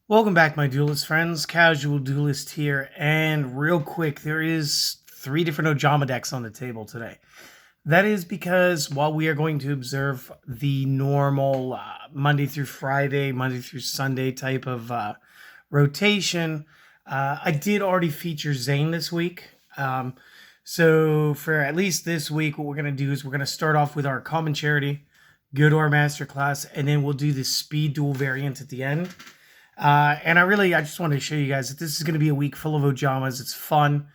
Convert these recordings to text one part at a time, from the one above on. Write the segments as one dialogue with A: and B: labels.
A: Welcome back, my duelist friends. Casual Duelist here, and real quick, there is 3 different Ojama decks on the table today. That is because while we are going to observe the normal Monday through Friday, Monday through Sunday type of rotation, I did already feature Zane this week. So for at least this week, what we're going to do is we're going to start off with our common charity, go to our masterclass, and then we'll do the speed duel variant at the end. And I just wanted to show you guys that this is going to be a week full of Ojamas. It's fun.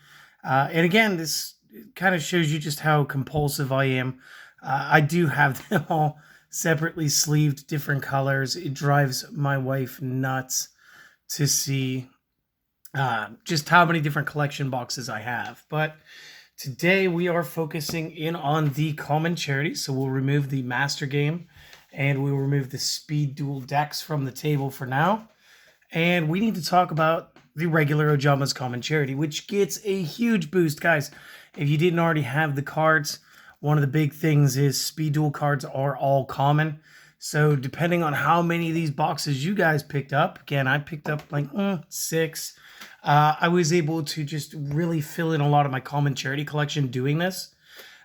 A: And again, this kind of shows you just how compulsive I am. I do have them all separately sleeved, different colors. It drives my wife nuts to see just how many different collection boxes I have. But today we are focusing in on the common charity. So we'll remove the master game and we'll remove the speed duel decks from the table for now. And we need to talk about the regular Ojama's Common Charity, which gets a huge boost. Guys, if you didn't already have the cards, one of the big things is speed duel cards are all common. So depending on how many of these boxes you guys picked up, again, I picked up like 6. I was able to just really fill in a lot of my Common Charity collection doing this.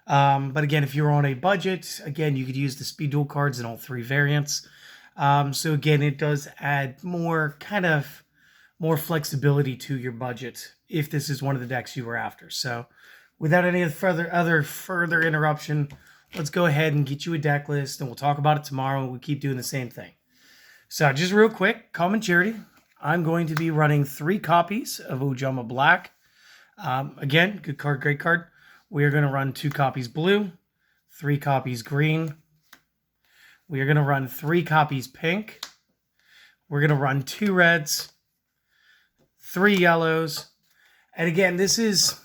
A: But again, if you're on a budget, again, you could use the speed duel cards in all 3 variants. So again, it does add more flexibility to your budget if this is one of the decks you were after. So without any further interruption, let's go ahead and get you a deck list and we'll talk about it tomorrow. We'll keep doing the same thing. So just real quick, common charity. I'm going to be running 3 copies of Ojama Black. Again, good card, great card. We are going to run 2 copies blue, 3 copies green. We are going to run 3 copies pink. We're going to run 2 reds, 3 yellows. And again, this is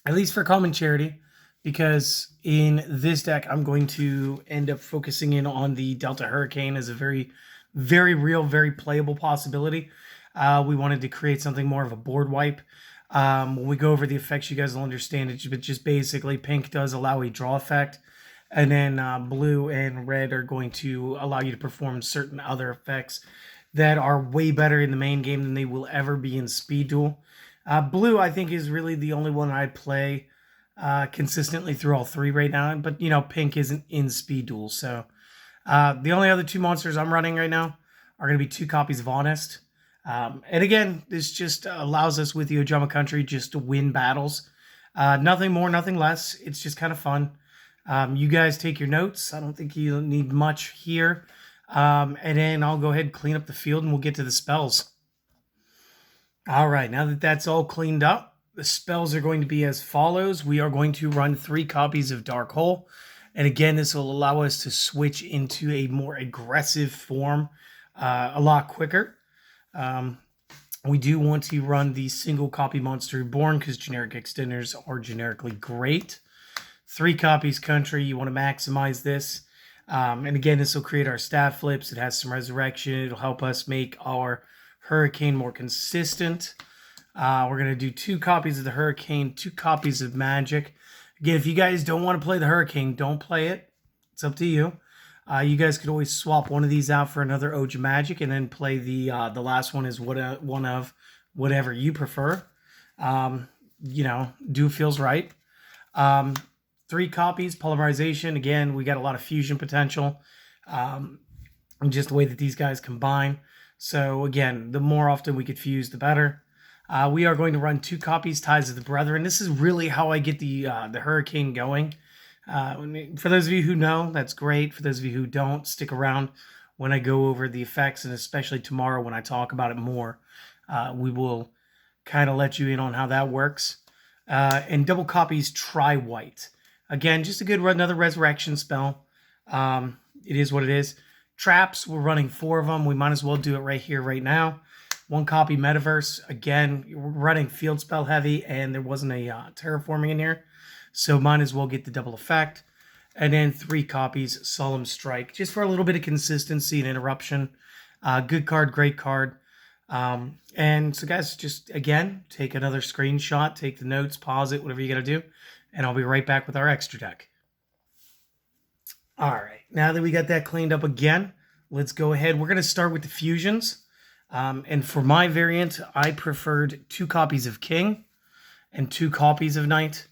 A: at least for common charity, because in this deck, I'm going to end up focusing in on the Delta Hurricane as a very, very real, very playable possibility. We wanted to create something more of a board wipe. When we go over the effects, you guys will understand it, but just basically pink does allow a draw effect. And then blue and red are going to allow you to perform certain other effects that are way better in the main game than they will ever be in Speed Duel. Blue, I think, is really the only one I'd play consistently through all 3 right now. But, you know, pink isn't in Speed Duel. So the only other 2 monsters I'm running right now are going to be 2 copies of Honest. And again, this just allows us with the Ojama Country just to win battles. Nothing more, nothing less. It's just kind of fun. You guys take your notes. I don't think you need much here. And then I'll go ahead and clean up the field and we'll get to the spells. All right, now that that's all cleaned up, the spells are going to be as follows. We are going to run 3 copies of Dark Hole. And again, this will allow us to switch into a more aggressive form a lot quicker. We do want to run the single copy Monster Reborn because generic extenders are generically great. 3 copies Country, you want to maximize this. And again, this will create our stat flips. It has some resurrection. It'll help us make our Hurricane more consistent. We're going to do 2 copies of the Hurricane, 2 copies of Magic. Again, if you guys don't want to play the Hurricane, don't play it. It's up to you. You guys could always swap one of these out for another Ojama Magic and then play the last one as one of whatever you prefer. You know, do feels right. 3 copies, Polymerization. Again, we got a lot of fusion potential. And just the way that these guys combine. So again, the more often we could fuse, the better. We are going to run 2 copies, Ties of the Brethren. This is really how I get the Hurricane going. For those of you who know, that's great. For those of you who don't, stick around when I go over the effects, and especially tomorrow when I talk about it more. We will kind of let you in on how that works. And double copies, Try White. Again, just a good another resurrection spell. It is what it is. Traps, we're running 4 of them. We might as well do it right here, right now. 1 copy Metaverse. Again, we're running field spell heavy, and there wasn't a terraforming in here. So might as well get the double effect. And then 3 copies Solemn Strike, just for a little bit of consistency and interruption. Good card, great card. And so guys, just again, take another screenshot, take the notes, pause it, whatever you got to do. And I'll be right back with our extra deck. All right, now that we got that cleaned up again, let's go ahead. We're going to start with the fusions. And for my variant, I preferred 2 copies of King and 2 copies of Knight.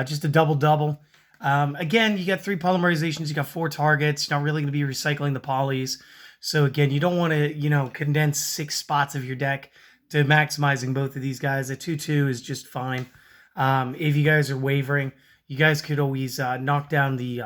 A: Just a double-double. Again, you got 3 polymerizations, you got 4 targets. You're not really going to be recycling the polys. So again, you don't want to, condense 6 spots of your deck to maximizing both of these guys. A 2/2 is just fine. If you guys are wavering, you guys could always knock down the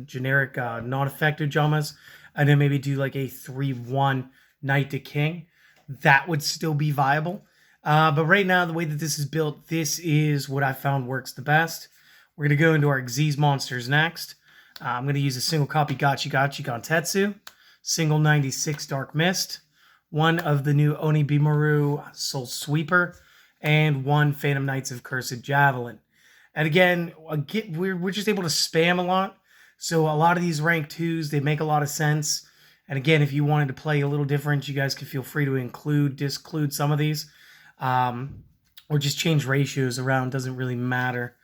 A: generic non-effective Ojamas, and then maybe do like a 3/1 Knight to King. That would still be viable. But right now, the way that this is built, this is what I found works the best. We're going to go into our Xyz monsters next. I'm going to use a single copy Gachi Gantetsu, single 96 Dark Mist, 1 of the new Oni Bimaru Soul Sweeper, and 1 Phantom Knights of Cursed Javelin. And again, we're just able to spam a lot. So a lot of these rank 2s, they make a lot of sense. And again, if you wanted to play a little different, you guys can feel free to include, disclude some of these. Or just change ratios around, doesn't really matter.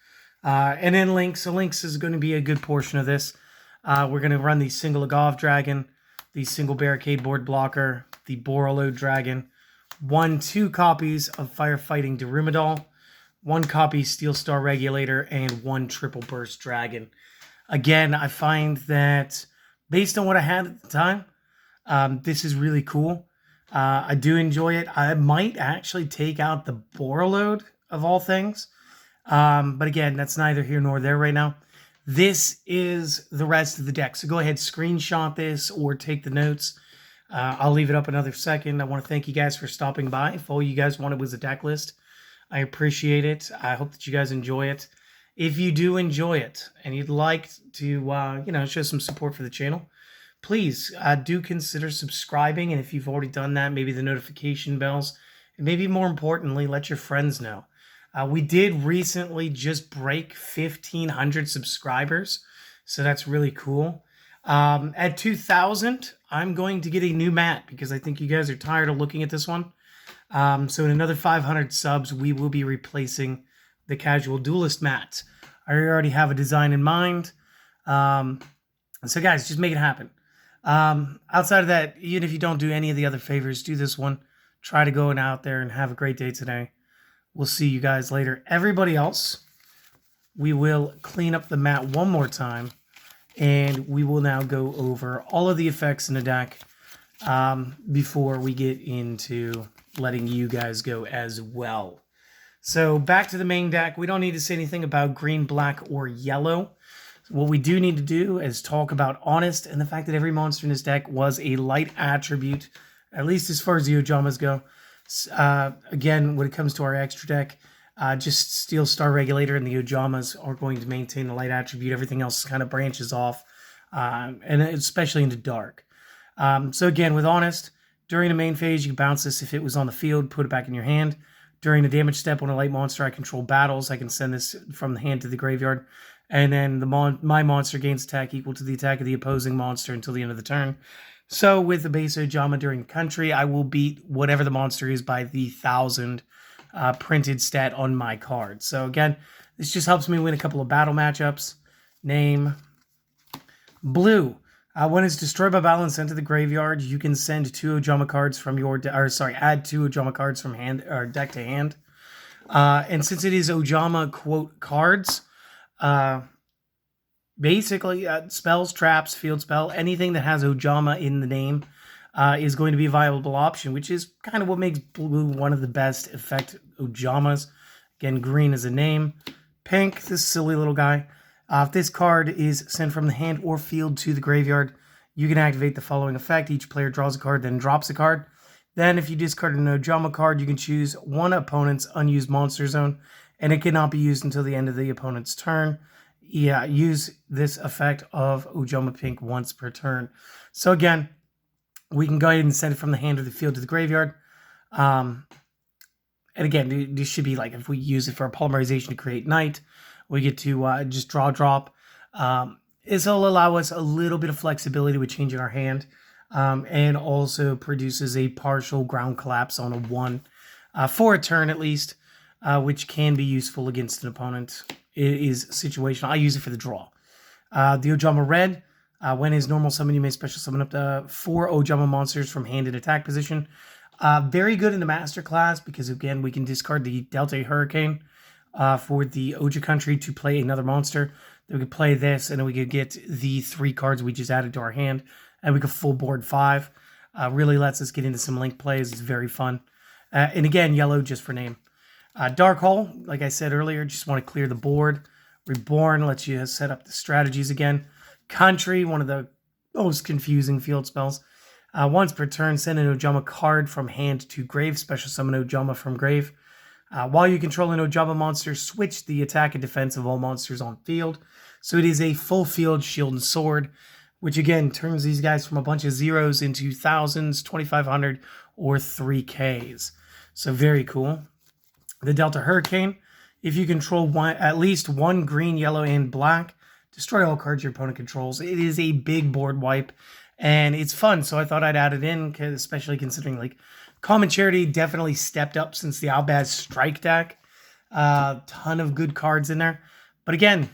A: And then Lynx. So Lynx is going to be a good portion of this. We're going to run the single Agave Dragon, the single Barricade Board Blocker, the Borreload Dragon, 2 copies of Firefighting Darumidal, 1 copy Steel Star Regulator, and 1 Triple Burst Dragon. Again, I find that based on what I had at the time, this is really cool. I do enjoy it. I might actually take out the Borreload of all things. But again, that's neither here nor there right now. This is the rest of the deck. So go ahead, screenshot this or take the notes. I'll leave it up another second. I want to thank you guys for stopping by. If all you guys wanted was a deck list, I appreciate it. I hope that you guys enjoy it. If you do enjoy it and you'd like to, show some support for the channel, please do consider subscribing. And if you've already done that, maybe the notification bells. And maybe more importantly, let your friends know. We did recently just break 1,500 subscribers. So that's really cool. At 2,000, I'm going to get a new mat because I think you guys are tired of looking at this one. So in another 500 subs, we will be replacing the casual Duelist mat. I already have a design in mind. So guys, just make it happen. Outside of that, even if you don't do any of the other favors, do this one. Try to go out there and have a great day today. We'll see you guys later. Everybody else, we will clean up the mat one more time. And we will now go over all of the effects in the deck before we get into letting you guys go as well. So back to the main deck. We don't need to say anything about green, black, or yellow. What we do need to do is talk about Honest and the fact that every monster in this deck was a light attribute, at least as far as the Ojamas go. Again, when it comes to our extra deck, just Steel Star Regulator and the Ojamas are going to maintain the light attribute. Everything else kind of branches off, and especially into dark. So again, with Honest, during the main phase, you can bounce this if it was on the field, put it back in your hand. During the damage step, when a light monster I control battles, I can send this from the hand to the graveyard. And then my monster gains attack equal to the attack of the opposing monster until the end of the turn. So with the base Ojama during country, I will beat whatever the monster is by the 1,000 printed stat on my card. So again, this just helps me win a couple of battle matchups. Name Blue. When it's destroyed by battle and sent to the graveyard, you can send 2 Ojama cards from your add 2 Ojama cards from hand or deck to hand. And since it is Ojama quote cards, basically spells, traps, field spell, anything that has Ojama in the name is going to be a viable option, which is kind of what makes Blue one of the best effect Ojamas. Again, green is a name. Pink, this silly little guy. If this card is sent from the hand or field to the graveyard, you can activate the following effect. Each player draws a card, then drops a card. Then if you discard an Ojama card, you can choose one opponent's unused monster zone, and it cannot be used until the end of the opponent's turn. Yeah, use this effect of Ojama Pink once per turn. So again, we can go ahead and send it from the hand or the field to the graveyard. And again, this should be like if we use it for a polymerization to create Night, we get to just draw, drop. This will allow us a little bit of flexibility with changing our hand, and also produces a partial ground collapse on a 1 for a turn at least, which can be useful against an opponent. It is situational. I use it for the draw. The Ojama Red, when is normal summon, you may special summon up to 4 Ojama monsters from hand in attack position. Very good in the Master class because, again, we can discard the Delta Hurricane for the Oja country to play another monster. Then we could play this, and then we could get the 3 cards we just added to our hand, and we could full board 5. Really lets us get into some link plays. It's very fun. And again, yellow just for name. Dark Hole, like I said earlier, just want to clear the board. Reborn lets you set up the strategies again. Country, one of the most confusing field spells. Once per turn, send an Ojama card from hand to grave. Special summon Ojama from grave. While you control an Ojama monster, switch the attack and defense of all monsters on field. So it is a full field shield and sword, which again turns these guys from a bunch of zeros into thousands, 2,500, or 3Ks. So very cool. The Delta Hurricane. If you control at least 1 green, yellow, and black, destroy all cards your opponent controls. It is a big board wipe, and it's fun. So I thought I'd add it in, especially considering like Common Charity definitely stepped up since the Albaz Strike deck. Ton of good cards in there. But again,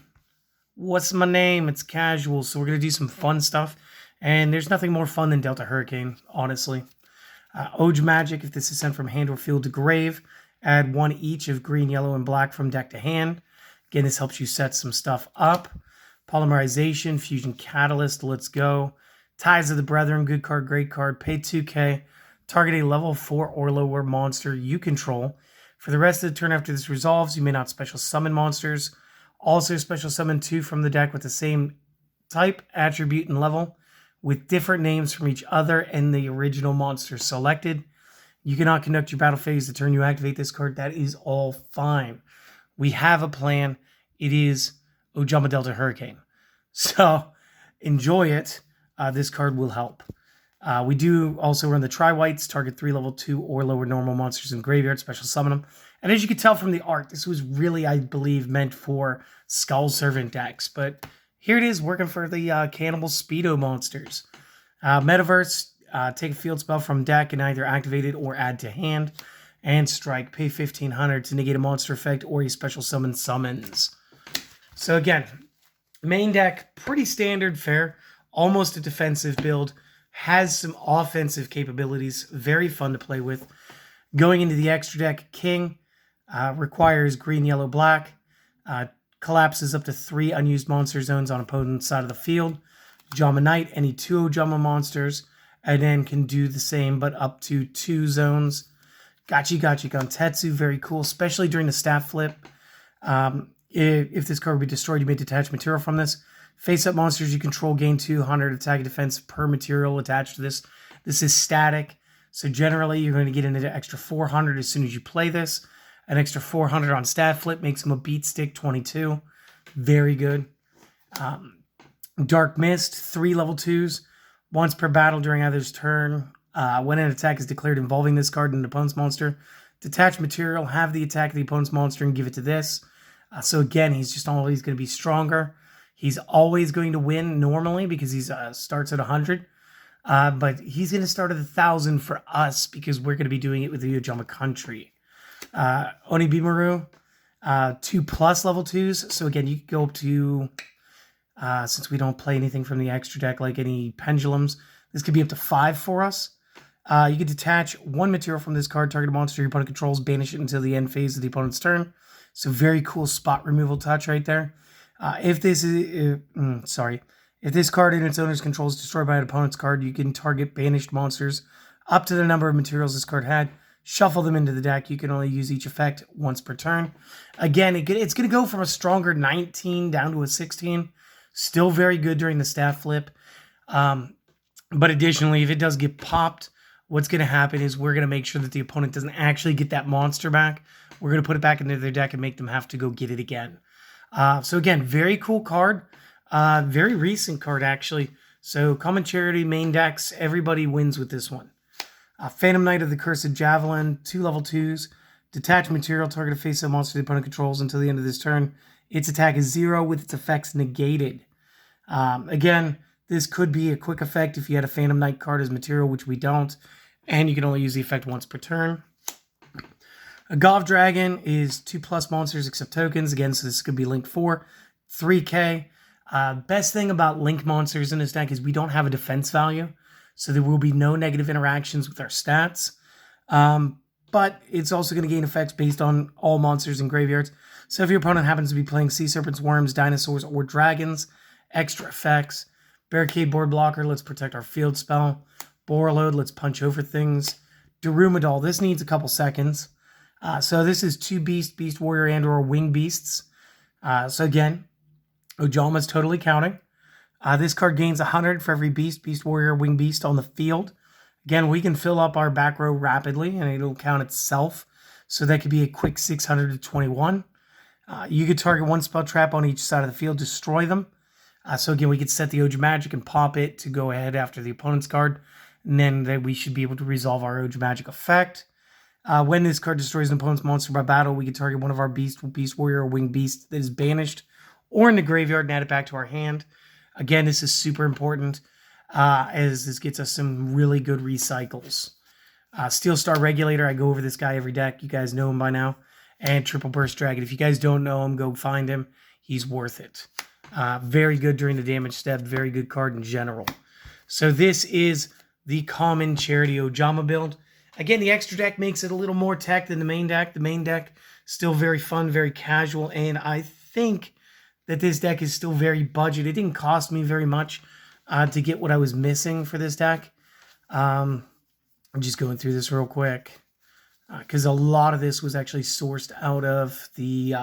A: what's my name? It's casual, so we're going to do some fun stuff. And there's nothing more fun than Delta Hurricane, honestly. Oj Magic, if this is sent from hand or field to grave, add 1 each of green, yellow, and black from deck to hand. Again, this helps you set some stuff up. Polymerization, Fusion Catalyst, let's go. Ties of the Brethren, good card, great card. Pay 2K. Target a level 4 or lower monster you control. For the rest of the turn after this resolves, you may not special summon monsters. Also special summon 2 from the deck with the same type, attribute, and level, with different names from each other and the original monster selected. You cannot conduct your battle phase the turn you activate this card. That is all fine. We have a plan. It is Ojama Delta Hurricane. So enjoy it. This card will help. We do also run the Tri-Whites, target 3 level 2 or lower normal monsters in graveyard, special summon them. And as you can tell from the art, this was really, I believe, meant for Skull Servant decks. But here it is, working for the Cannibal Speedo monsters. Metaverse, take a field spell from deck and either activate it or add to hand. And strike, pay 1,500 to negate a monster effect or a special summon summons. So again, main deck, pretty standard fare, almost a defensive build. Has some offensive capabilities, very fun to play with. Going into the extra deck, King requires green, yellow, black. Collapses up to 3 unused monster zones on opponent's side of the field. Ojama Knight, any 2 Ojama monsters, and then can do the same, but up to 2 zones. Gachi Gontetsu, very cool, especially during the staff flip. If this card would be destroyed, you may detach material from this. Face-up monsters you control gain 200 attack and defense per material attached to this. This is static, so generally you're going to get an extra 400 as soon as you play this. An extra 400 on stat flip makes him a beat stick 22. Very good. Dark Mist, 3 level 2s. Once per battle during either's turn. When an attack is declared involving this card and an opponent's monster, detach material, have the attack of the opponent's monster, and give it to this. So again, he's just always going to be stronger. He's always going to win normally because he starts at 100. But he's going to start at 1,000 for us because we're going to be doing it with the Ojama country. Onibimaru, 2+ level 2s. So again, you can go up to, since we don't play anything from the extra deck like any pendulums, this could be up to 5 for us. You can detach 1 material from this card, target a monster your opponent controls, banish it until the end phase of the opponent's turn. So very cool spot removal touch right there. If this card in its owner's control is destroyed by an opponent's card, you can target banished monsters up to the number of materials this card had. Shuffle them into the deck. You can only use each effect once per turn. Again, it's going to go from a stronger 19 down to a 16. Still very good during the staff flip. But additionally, if it does get popped, what's going to happen is we're going to make sure that the opponent doesn't actually get that monster back. We're going to put it back into their deck and make them have to go get it again. So again, very cool card. Very recent card, actually. So Common Charity, main decks, everybody wins with this one. Phantom Knight of the Cursed Javelin, 2 level 2s. Detach material, target a face-up monster the opponent controls until the end of this turn. Its attack is 0 with its effects negated. Again, this could be a quick effect if you had a Phantom Knight card as material, which we don't. And you can only use the effect once per turn. A Gov Dragon is 2+ monsters except tokens. Again, so this could be linked 4. 3K. Best thing about link monsters in this deck is we don't have a defense value. So there will be no negative interactions with our stats. But it's also going to gain effects based on all monsters in graveyards. So if your opponent happens to be playing sea serpents, worms, dinosaurs, or dragons, extra effects. Barricade board blocker, let's protect our field spell. Borreload, let's punch over things. Darumadal, this needs a couple seconds. So this is 2 beast, beast warrior, and or wing beasts. So again, Ojama is totally counting. This card gains 100 for every beast, beast warrior, wing beast on the field. Again, we can fill up our back row rapidly, and it'll count itself. So that could be a quick 600 to 21. You could target 1 spell trap on each side of the field, destroy them. So again, we could set the Ojama Magic and pop it to go ahead after the opponent's card. And then we should be able to resolve our Ojama Magic effect. When this card destroys an opponent's monster by battle, we can target one of our beast warrior, or wing beast that is banished or in the graveyard and add it back to our hand. Again, this is super important as this gets us some really good recycles. Steel Star Regulator, I go over this guy every deck. You guys know him by now. And Triple Burst Dragon. If you guys don't know him, go find him. He's worth it. Very good during the damage step. Very good card in general. So this is the common Charity Ojama build. Again, the extra deck makes it a little more tech than the main deck. The main deck, still very fun, very casual. And I think that this deck is still very budget. It didn't cost me very much to get what I was missing for this deck. I'm just going through this real quick. Because a lot of this was actually sourced out of the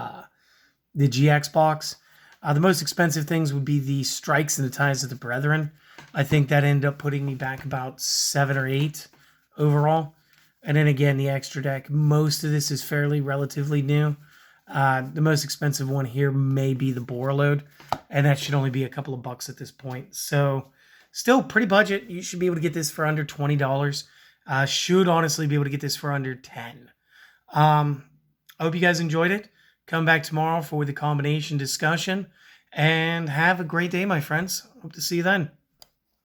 A: GX box. The most expensive things would be the Strikes and the Ties of the Brethren. I think that ended up putting me back about 7 or 8 overall. And then again, the extra deck. Most of this is fairly relatively new. The most expensive one here may be the Borreload, and that should only be a couple of bucks at this point. So still pretty budget. You should be able to get this for under $20. Should honestly be able to get this for under 10. I hope you guys enjoyed it. Come back tomorrow for the combination discussion. And have a great day, my friends. Hope to see you then.